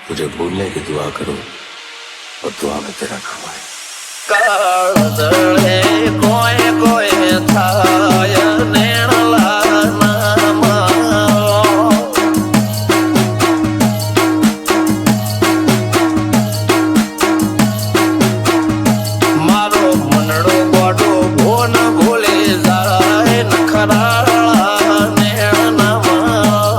मुझे भूलने की दुआ करो और दुआ में तेरा नाम आए। કાળદળે કોઈ કોઈ થાય નેણલા નામાં મારો મનડો ગોડો ભોન ભૂલી જાય નખરાળા નેણનામાં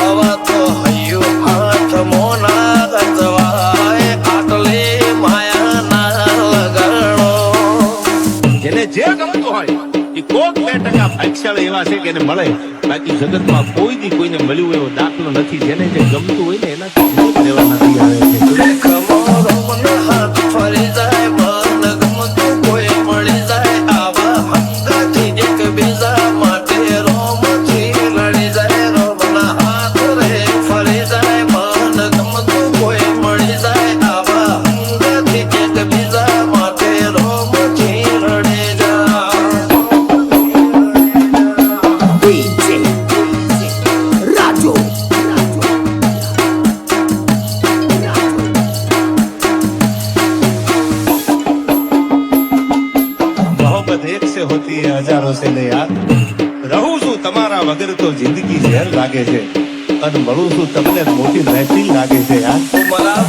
આવા તો હૈયું હાથ મોના ગતવાય આટલી માયાના લગાડો જેને જે ગમતું હોય એ કોક 2% ભાગ્યશાળી એવા છે કે એને મળે, બાકી જગતમાં કોઈ દી કોઈને મળ્યું એવો દાખલો નથી. જેને જે ગમતું હોય ને એનાથી લેવા નથી આવે છે. ખમોરો મન હાથ ફરી જાય મન ગમતું કોઈ મળી જાય આવા હંગાથી એક બીજા માટે રોમથી લડી જાય રોમના હાથ રે ફરી જાય મન ગમતું કોઈ મળી જાય આવા હંગાથી એક બીજા માટે રોમથી લડી જાય DJ Raju. मोहब्बत एक से होती है हजारों से नहीं यार. રહું છું તમારા વગર તો જિંદગી ઝેર લાગે છે અને મળું છું તમને મોટી મહેફિલ લાગે છે યાર. મારા